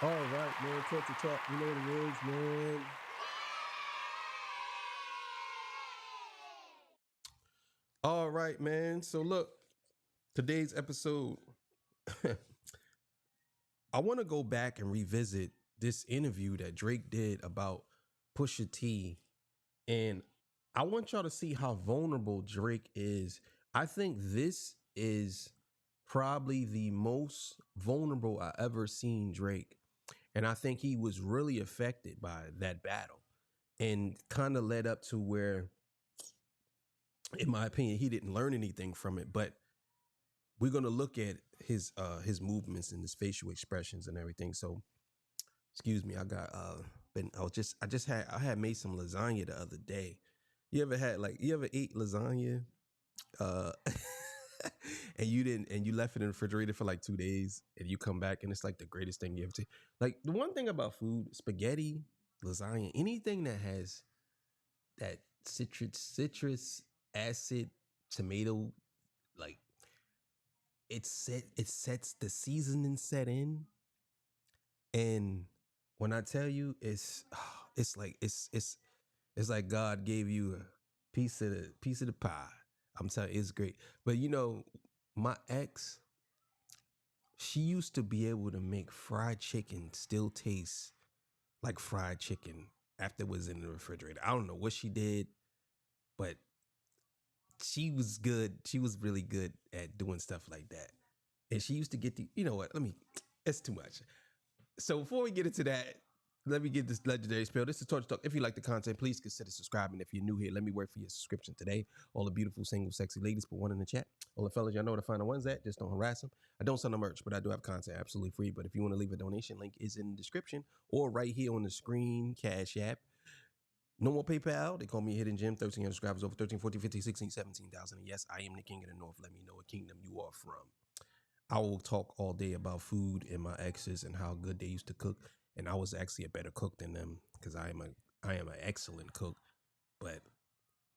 All right, man. Talk to talk. You know what it is, man. All right, man. So look, today's episode, I want to go back and revisit this interview that Drake did about Pusha T, and I want y'all to see how vulnerable Drake is. I think this is probably the most vulnerable I ever seen Drake. And I think he was really affected by that battle and kind of led up to where, in my opinion, he didn't learn anything from it. But we're gonna look at his movements and his facial expressions and everything. So excuse me, I had made some lasagna the other day. You ever ate lasagna uh and you left it in the refrigerator for like 2 days and you come back and it's like the greatest thing you ever tasted. Like the one thing about food, spaghetti, lasagna, anything that has that citrus acid, tomato, like it sets the seasoning set in. And when I tell you it's like God gave you a piece of the pie. I'm telling you, it's great. But you know, my ex, she used to be able to make fried chicken still taste like fried chicken after it was in the refrigerator. I don't know what she did, but she was good. She was really good at doing stuff like that. And she used to get you know what? It's too much. So before we get into that, let me get this legendary spiel. This is Torch Talk. If you like the content, please consider subscribing. If you're new here, let me work for your subscription today. All the beautiful, single, sexy ladies, put one in the chat. All the fellas, y'all know where to find the ones at. Just don't harass them. I don't sell no merch, but I do have content absolutely free. But if you want to leave a donation, link is in the description or right here on the screen, Cash App. No more PayPal. They call me a hidden gem. 1,300 subscribers, over 13, 14, 15, 16, 17,000. And yes, I am the king of the north. Let me know what kingdom you are from. I will talk all day about food and my exes and how good they used to cook. And I was actually a better cook than them because I am an excellent cook. But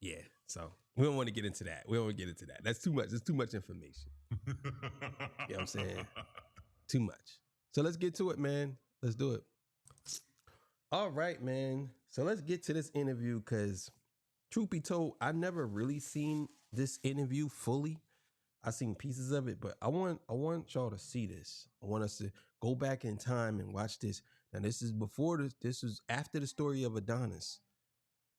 yeah, so we don't want to get into that. We don't want to get into that. That's too much. It's too much information. You know what I'm saying? Too much. So let's get to it, man. Let's do it. All right, man. So let's get to this interview because truth be told, I never really seen this interview fully. I seen pieces of it, but I want y'all to see this. I want us to go back in time and watch this. Now, this is before this was after the story of Adonis.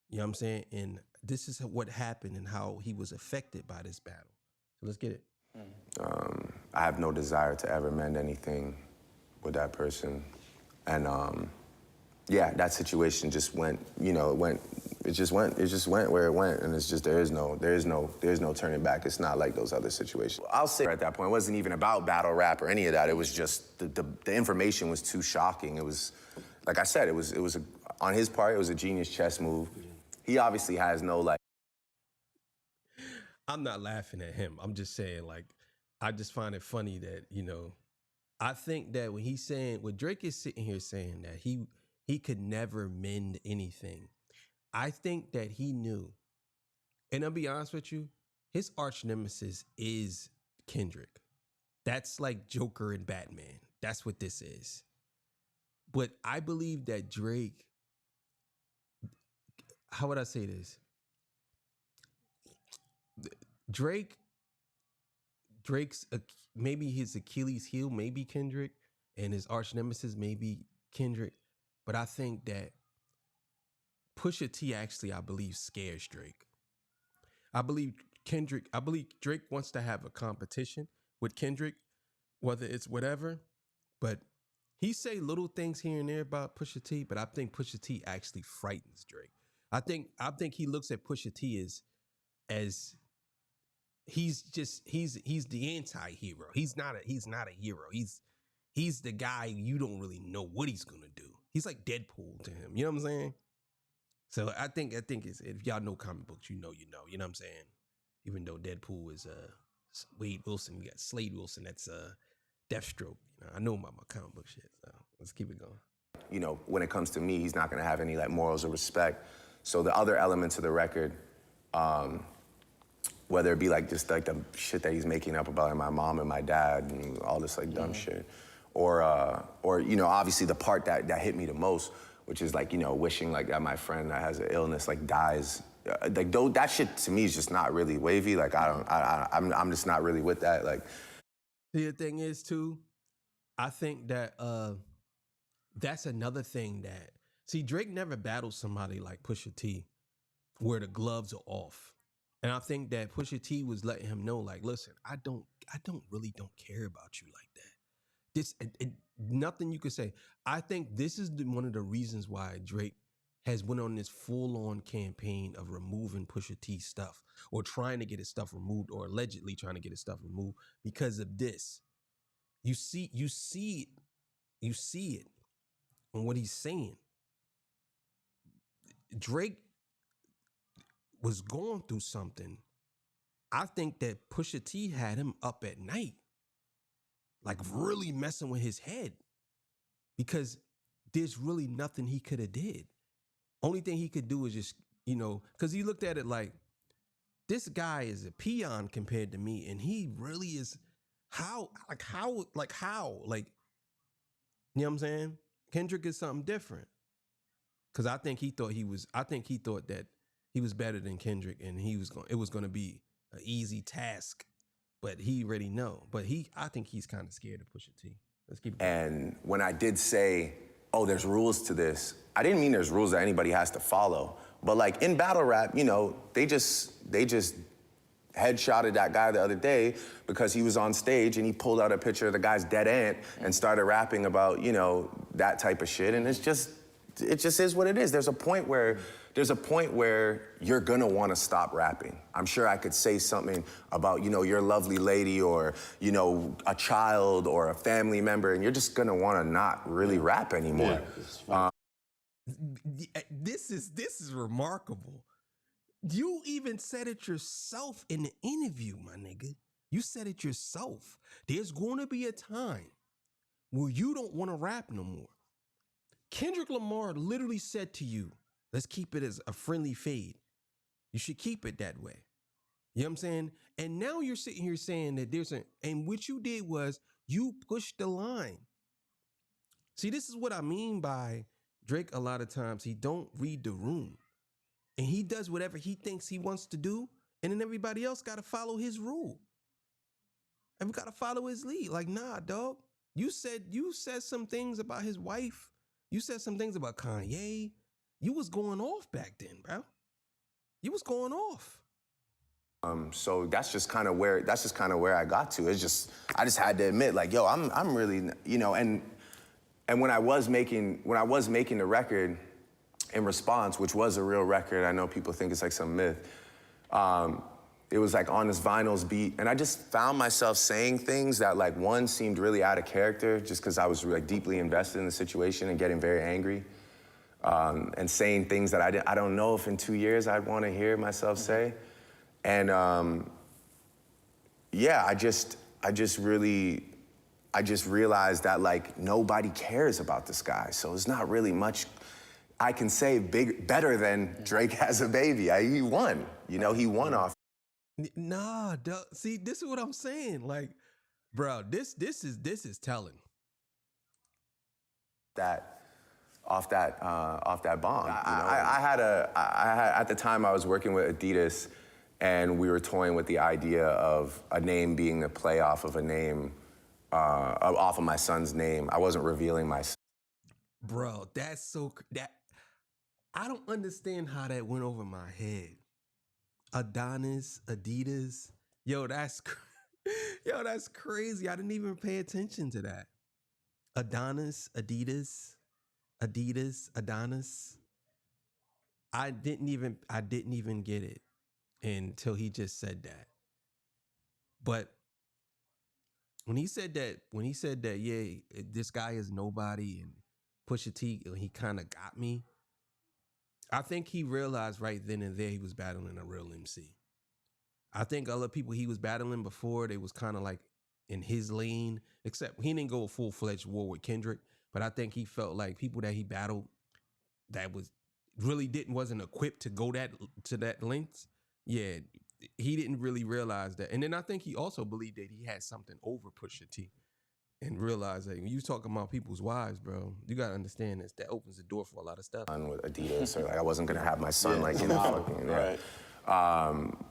You know what I'm saying? And this is what happened and how he was affected by this battle. So let's get it. I have no desire to ever mend anything with that person. And yeah, that situation just went, it just went where it went. And it's just, there is no turning back. It's not like those other situations. I'll say at that point, it wasn't even about battle rap or any of that. It was just, the information was too shocking. It was, like I said, on his part, it was a genius chess move. He obviously has no, like. I'm not laughing at him. I'm just saying, like, I just find it funny that, I think that when Drake is sitting here saying that he could never mend anything, I think that he knew. And I'll be honest with you, his arch nemesis is Kendrick. That's like Joker and Batman. That's what this is. But I believe that Drake, how would I say this? Drake's maybe his Achilles heel, maybe Kendrick, and his arch nemesis, maybe Kendrick. But I think that Pusha T actually, I believe, scares Drake. I believe Drake wants to have a competition with Kendrick, whether it's whatever. But he say little things here and there about Pusha T, but I think Pusha T actually frightens Drake. I think he looks at Pusha T as he's the anti-hero. He's not a hero. He's the guy you don't really know what he's gonna do. He's like Deadpool to him. You know what I'm saying? So I think it's, if y'all know comic books, you know what I'm saying? Even though Deadpool is Wade Wilson, you got Slade Wilson, that's Deathstroke. I know about my comic book shit, so let's keep it going. When it comes to me, he's not gonna have any like morals or respect. So the other elements of the record, whether it be like just like the shit that he's making up about like, my mom and my dad and all this like dumb shit, or you know, obviously the part that hit me the most, which is like, you know, wishing like that my friend that has an illness like dies. Like that shit to me is just not really wavy. Like I'm just not really with that. Like, The thing is too, I think that that's another thing that, see, Drake never battled somebody like Pusha T where the gloves are off. And I think that Pusha T was letting him know, like, listen, I don't really don't care about you like that. This nothing you could say. I think this is one of the reasons why Drake has went on this full-on campaign of removing Pusha T stuff, or trying to get his stuff removed, or allegedly trying to get his stuff removed because of this. You see it on what he's saying. Drake was going through something. I think that Pusha T had him up at night, like really messing with his head, because there's really nothing he could have did. Only thing he could do is just, you know, because he looked at it like, this guy is a peon compared to me, and he really is. How, you know what I'm saying? Kendrick is something different. Because I think he thought that he was better than Kendrick, and it was going to be an easy task, but he already know. But I think he's kind of scared of Pusha T. Let's keep going. and when I did say, oh, there's rules to this, I didn't mean there's rules that anybody has to follow. But like in battle rap, you know, they just headshotted that guy the other day because he was on stage and he pulled out a picture of the guy's dead aunt and started rapping about, you know, that type of shit. And it just is what it is. There's a point where you're gonna wanna stop rapping. I'm sure I could say something about, you know, your lovely lady, or, you know, a child or a family member, and you're just gonna wanna not really rap anymore. This is remarkable. You even said it yourself in the interview, my nigga. You said it yourself. There's going to be a time where you don't want to rap no more. Kendrick Lamar literally said to you, let's keep it as a friendly fade. You should keep it that way. You know what I'm saying? And now you're sitting here saying that and what you did was you pushed the line. See, this is what I mean by Drake. A lot of times he don't read the room. And he does whatever he thinks he wants to do, and then everybody else got to follow his rule. And we got to follow his lead. Like, nah, dog. You said some things about his wife. You said some things about Kanye. You was going off back then, bro. You was going off. So that's just kind of where I got to. I just had to admit, like, yo, I'm really, you know, and when I was making the record, in Response, which was a real record, I know people think it's like some myth, it was like on this Vinyls beat, and I just found myself saying things that, like, one, seemed really out of character, just because I was like deeply invested in the situation and getting very angry, and saying things that I don't know if in 2 years I'd want to hear myself say. And yeah, I just realized that, like, nobody cares about this guy, so it's not really much I can say better than Drake has a baby. He won. You know, he won off. Nah, duh. See, this is what I'm saying. Like, bro, this is telling. Off that bomb. You know? I had at the time I was working with Adidas, and we were toying with the idea of a name being the play off of a name, off of my son's name. I wasn't revealing my son. Bro, I don't understand how that went over my head. Adonis, Adidas. Yo, that's crazy. I didn't even pay attention to that. Adonis, Adidas, Adonis. I didn't even get it until he just said that. But when he said that, yeah, this guy is nobody, and Pusha T, he kind of got me. I think he realized right then and there he was battling a real MC. I think other people he was battling before, they was kind of like in his lane, except he didn't go a full-fledged war with Kendrick, but I think he felt like people that he battled that wasn't equipped to go to that length. Yeah, he didn't really realize that. And then I think he also believed that he had something over Pusha T. and realize that when you talking about people's wives, bro, you gotta understand this. That opens the door for a lot of stuff. With Adidas, or like I wasn't gonna have my son like in a fucking right.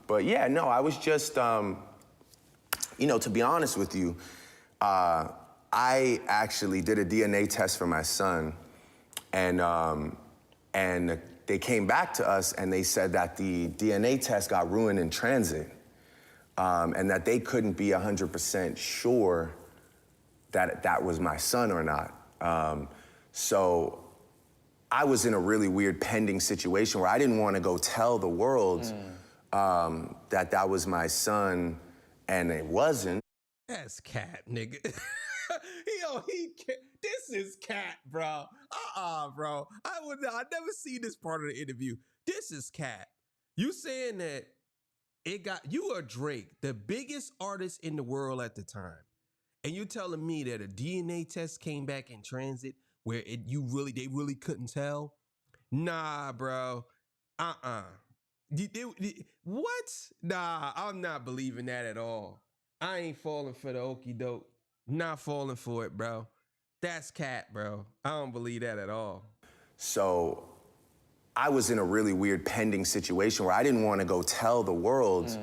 But yeah, no, I was just you know, to be honest with you, I actually did a DNA test for my son, and they came back to us and they said that the DNA test got ruined in transit, and that they couldn't be 100% sure that that was my son or not. So I was in a really weird pending situation where I didn't want to go tell the world that that was my son, and it wasn't. That's cat, nigga. This is cat, bro. Bro. I never see this part of the interview. This is cat. You saying that you are Drake, the biggest artist in the world at the time. And you're telling me that a DNA test came back in transit where they really couldn't tell? Nah, bro. What? Nah, I'm not believing that at all. I ain't falling for the okie doke. Not falling for it, bro. That's cat, bro. I don't believe that at all. So I was in a really weird pending situation where I didn't want to go tell the world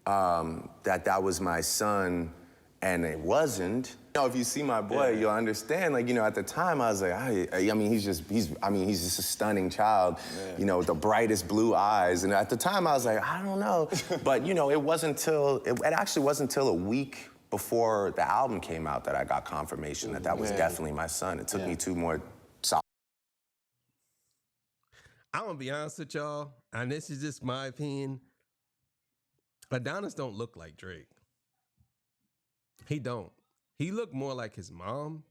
that that was my son, and it wasn't. You know, if you see my boy, you'll understand. Like, you know, at the time, I was like, I mean, he's just a stunning child, you know, with the brightest blue eyes. And at the time, I was like, I don't know. But, you know, it actually wasn't until a week before the album came out that I got confirmation that that was definitely my son. It took me 2 more solid. I'm gonna be honest with y'all, and this is just my opinion. Adonis don't look like Drake. He don't. He look more like his mom,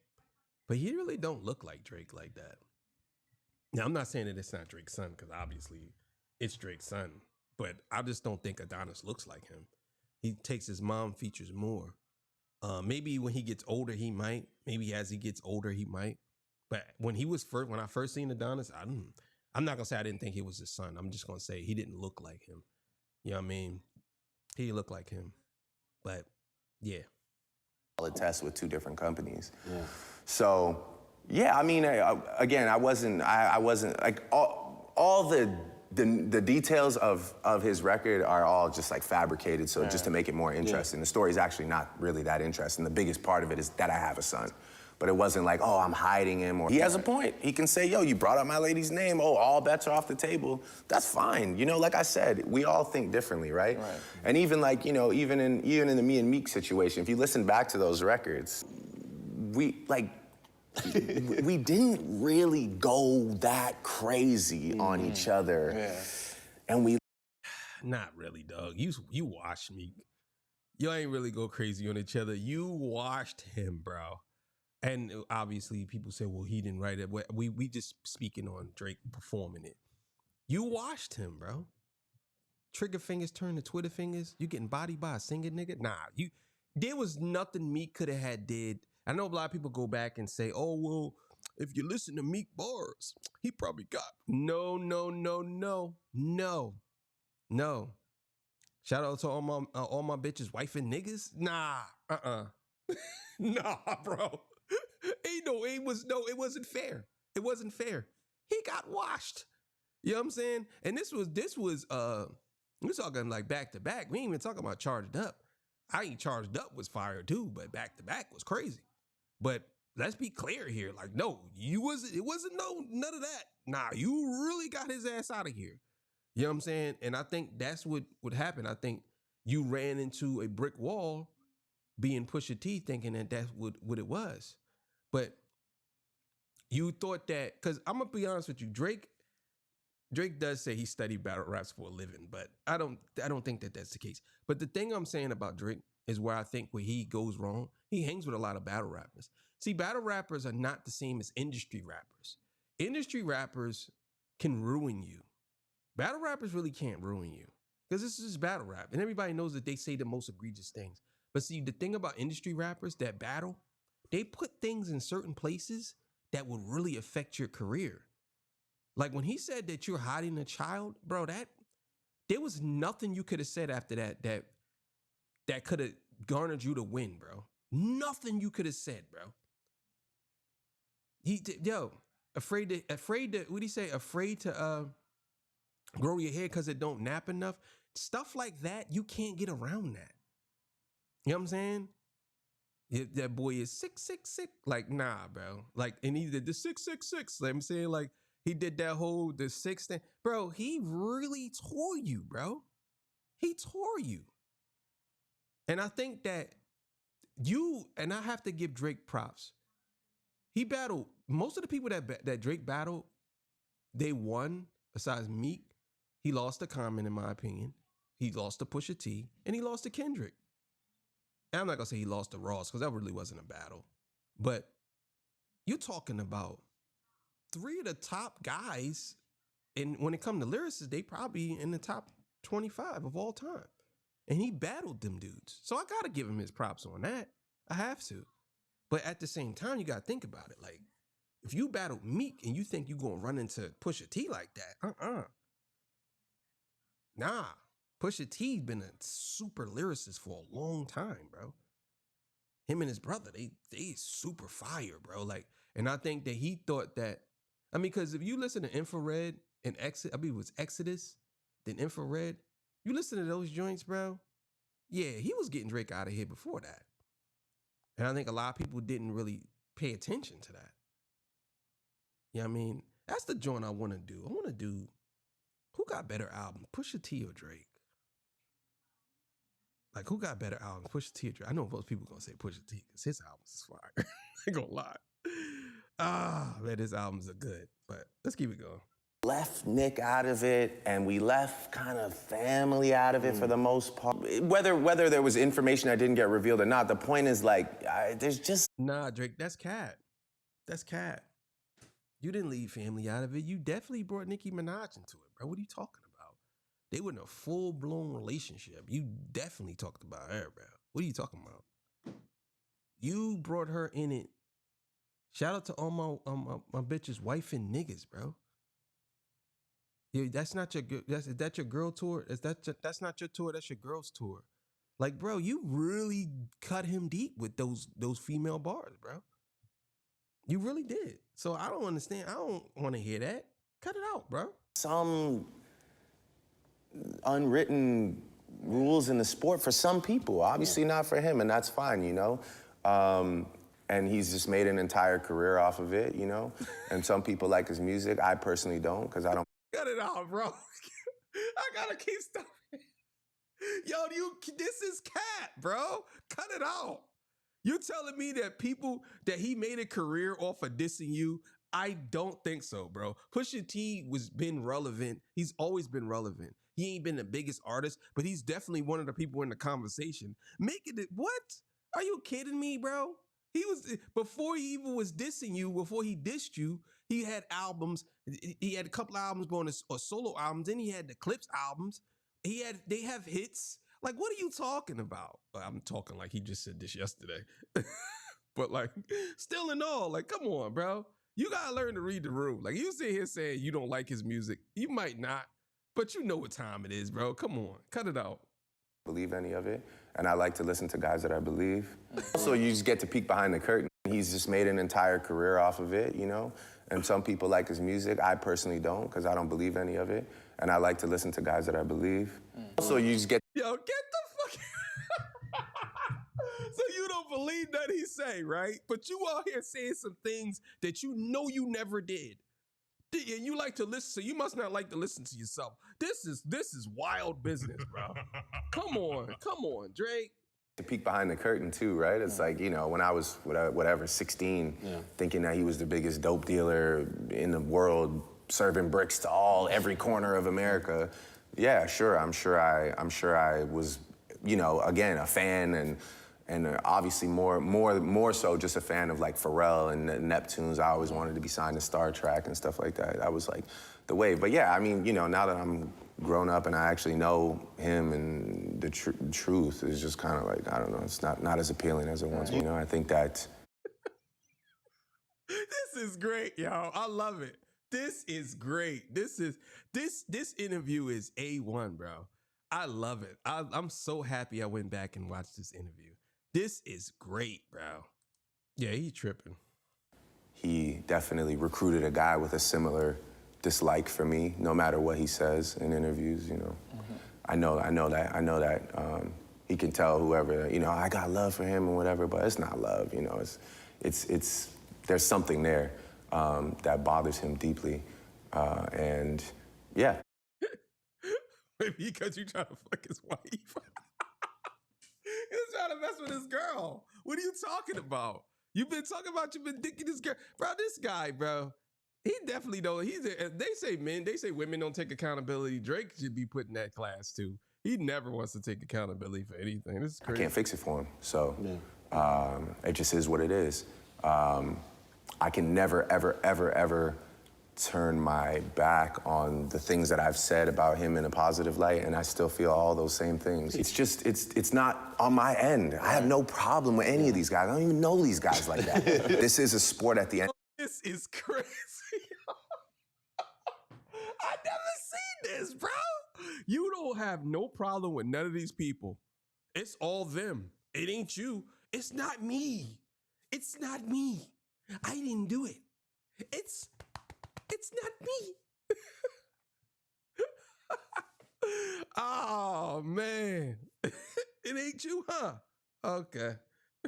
but he really don't look like Drake like that. Now, I'm not saying that it's not Drake's son, because obviously it's Drake's son, but I just don't think Adonis looks like him. He takes his mom features more. Maybe when he gets older, he might. Maybe as he gets older, he might. But when I first seen Adonis, I'm not gonna say I didn't think he was his son. I'm just gonna say he didn't look like him. You know what I mean? He looked like him. But yeah. Test with 2 different companies. So, yeah, I mean, again, I wasn't like all the details of his record are all just like fabricated, so just to make it more interesting. The story is actually not really that interesting. The biggest part of it is that I have a son. But it wasn't like, oh, I'm hiding him, or he has a point. He can say, yo, you brought up my lady's name. Oh, all bets are off the table. That's fine. You know, like I said, we all think differently, right? And even like, you know, even in the Me and Meek situation, if you listen back to those records, we didn't really go that crazy on each other. And we Not really, dog. You washed Meek. You ain't really go crazy on each other. You washed him, bro. And obviously, people say, well, he didn't write it. We just speaking on Drake performing it. You washed him, bro. Trigger fingers turn to Twitter fingers. You getting bodied by a singing nigga? Nah, there was nothing Meek could have had did. I know a lot of people go back and say, oh, well, if you listen to Meek bars, he probably got. No. Shout out to all my bitches, wife and niggas. Nah, nah, bro. It wasn't fair. It wasn't fair. He got washed. You know what I'm saying? And this was we're talking like back to back. We ain't even talking about Charged Up. I ain't Charged Up was fire too, but back to back was crazy. But let's be clear here. Like, no, it wasn't none of that. Nah, you really got his ass out of here. You know what I'm saying? And I think that's what would happen. I think you ran into a brick wall being Pusha T, thinking that that's what it was. But you thought that, because I'm gonna be honest with you, Drake does say he studied battle raps for a living, but I don't think that that's the case. But the thing I'm saying about Drake is where I think where he goes wrong. He hangs with a lot of battle rappers. See, battle rappers are not the same as industry rappers. Industry rappers can ruin you. Battle rappers really can't ruin you, because this is battle rap, and everybody knows that they say the most egregious things. But see, the thing about industry rappers that battle, they put things in certain places that will really affect your career. Like when he said that you're hiding a child, bro, there was nothing you could have said after that could have garnered you to win, bro. Nothing you could have said, bro. Afraid to, what do you say? Afraid to grow your hair because it don't nap enough. Stuff like that, you can't get around that. You know what I'm saying? If that boy is 666, like, nah, bro. Like, and he did the 666. Like I'm saying, like, he did that whole the 6 thing. Bro, he really tore you, bro. He tore you. And I think that and I have to give Drake props. He battled most of the people that Drake battled, they won, besides Meek. He lost to Common, in my opinion. He lost to Pusha T, and he lost to Kendrick. And I'm not gonna say he lost to Ross, because that really wasn't a battle. But you're talking about 3 of the top guys, and when it comes to lyricists, they probably in the top 25 of all time. And he battled them dudes. So I gotta give him his props on that. I have to. But at the same time, you gotta think about it. Like, if you battled Meek and you think you're gonna run into Pusha T like that, Nah. Pusha T's been a super lyricist for a long time, bro. Him and his brother, they super fire, bro. Like, and I think that he thought that, I mean, because if you listen to Infrared and Exit, I mean, it was Exodus, then Infrared, you listen to those joints, bro. Yeah, he was getting Drake out of here before that. And I think a lot of people didn't really pay attention to that. You know what I mean? That's the joint I want to do. I want to do, who got better albums, Pusha T or Drake? Like, who got better albums, Pusha T or Drake? I know most people going to say Pusha T because his albums is fire. I ain't going to lie. Man, his albums are good. But let's keep it going. Left Nick out of it, and we left kind of family out of it for the most part. Whether there was information that didn't get revealed or not, the point is, like, there's just... Nah, Drake, that's cat. That's cat. You didn't leave family out of it. You definitely brought Nicki Minaj into it, bro. What are you talking about? They were in a full-blown relationship. You definitely talked about her, bro. What are you talking about? You brought her in it. Shout out to all my bitches, wife and niggas, bro. Yeah, that's not your is that your girl tour? That's not your tour, that's your girl's tour. Like, bro, you really cut him deep with those female bars, bro. You really did. So I don't understand. I don't want to hear that. Cut it out, bro. Some unwritten rules in the sport for some people, obviously not for him, and that's fine, you know? And he's just made an entire career off of it, you know? And some people like his music. I personally don't, because I don't... Cut it out, bro. I gotta keep stopping. Yo, this is cat, bro. Cut it out. You're telling me that that he made a career off of dissing you? I don't think so, bro. Pusha T been relevant. He's always been relevant. He ain't been the biggest artist, but he's definitely one of the people in the conversation. Making it, what? Are you kidding me, bro? He was, before he even was dissing you, before he dissed you, he had albums. He had a couple albums going or solo albums. Then he had the Clips albums. They have hits. Like, what are you talking about? I'm talking like he just said this yesterday. But like, still in all, like, come on, bro. You gotta learn to read the room. Like, you sit here saying you don't like his music. You might not, but you know what time it is, bro. Come on, cut it out. Believe any of it, and I like to listen to guys that I believe. So you just get to peek behind the curtain. He's just made an entire career off of it, you know? And some people like his music. I personally don't, because I don't believe any of it. And I like to listen to guys that I believe. So you just get... Yo, get the fuck... So you don't believe that he say, right? But you out here saying some things that you know you never did. And you like to listen, so you must not like to listen to yourself. This is wild business, bro. Come on, Drake. To peek behind the curtain too, right? It's like, you know, when I was, 16, thinking that he was the biggest dope dealer in the world, serving bricks to every corner of America. Yeah, sure, I'm sure I was, you know, again, a fan and obviously more so just a fan of like Pharrell and Neptunes. I always wanted to be signed to Star Trek and stuff like that. That was like the wave. But yeah, I mean, you know, now that I'm grown up and I actually know him and the truth is just kind of like, I don't know, it's not as appealing as it once. You know, I think that... This is great, y'all. I love it. This is great. This interview is A1, bro. I love it. I'm so happy I went back and watched this interview. This is great, bro. Yeah, he tripping. He definitely recruited a guy with a similar dislike for me, no matter what he says in interviews, you know. I know that he can tell whoever, you know, I got love for him and whatever, but it's not love, you know. It's there's something there that bothers him deeply, and yeah. Maybe because you trying to fuck his wife. He's trying to mess with his girl. What are you talking about? You've been talking about you've been dicking this girl. Bro, this guy, bro, he definitely don't. They say women don't take accountability. Drake should be put in that class too. He never wants to take accountability for anything. This is crazy. I can't fix it for him, so it just is what it is. I can never, ever, ever, ever turn my back on the things that I've said about him in a positive light, and I still feel all those same things. It's just, it's not on my end. I have no problem with any of these guys. I don't even know these guys like that. This is a sport at the end. This is crazy. I never seen this, bro. You don't have no problem with none of these people. It's all them. It ain't you. It's not me. It's not me. I didn't do it. It's not me. Oh, man. It ain't you, huh? Okay.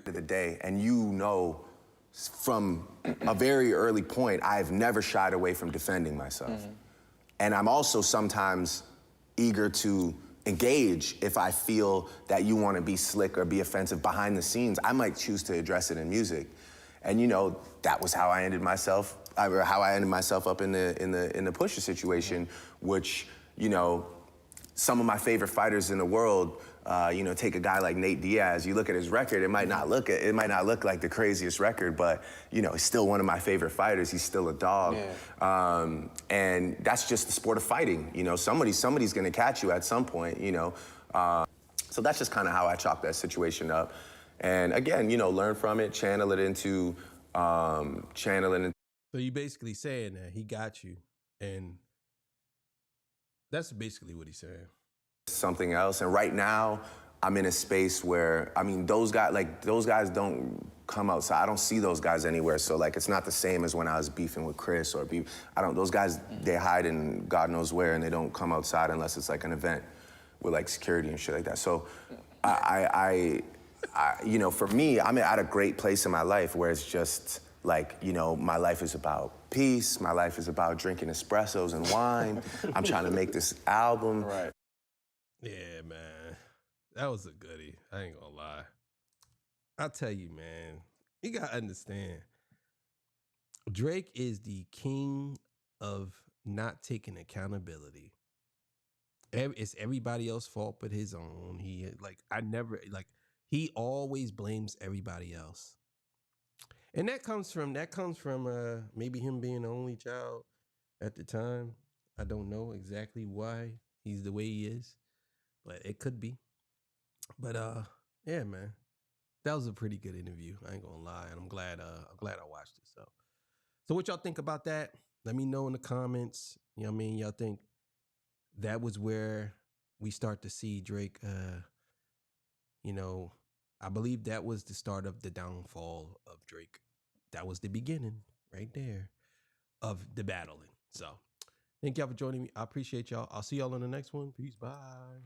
Of the day, and you know, from a very early point, I've never shied away from defending myself. And I'm also sometimes eager to engage if I feel that you want to be slick or be offensive behind the scenes. I might choose to address it in music. And you know, that was how I ended myself up in the Pusha situation, which, you know, some of my favorite fighters in the world, you know, take a guy like Nate Diaz. You look at his record, it might not look like the craziest record, but you know, he's still one of my favorite fighters. He's still a dog, and that's just the sport of fighting. You know, somebody's gonna catch you at some point. You know, so that's just kind of how I chalk that situation up. And again, you know, learn from it, channel it into. So you basically saying that he got you, and that's basically what he's saying. Something else. And right now, I'm in a space where, I mean, those guys don't come outside. I don't see those guys anywhere. So like, it's not the same as when I was beefing with Chris or those guys, they hide in God knows where, and they don't come outside unless it's like an event with like security and shit like that. So I you know, for me, I'm at a great place in my life where it's just like, you know, my life is about peace. My life is about drinking espressos and wine. I'm trying to make this album. Right. Yeah, man. That was a goodie. I ain't gonna lie. I'll tell you, man. You gotta understand. Drake is the king of not taking accountability. It's everybody else's fault but his own. He always blames everybody else. And that comes from maybe him being the only child at the time. I don't know exactly why he's the way he is, but it could be. But yeah, man. That was a pretty good interview. I ain't gonna lie. And I'm glad I watched it. So what y'all think about that? Let me know in the comments. You know what I mean? Y'all think that was where we start to see Drake you know, I believe that was the start of the downfall of Drake. That was the beginning right there of the battling. So thank y'all for joining me. I appreciate y'all. I'll see y'all on the next one. Peace. Bye.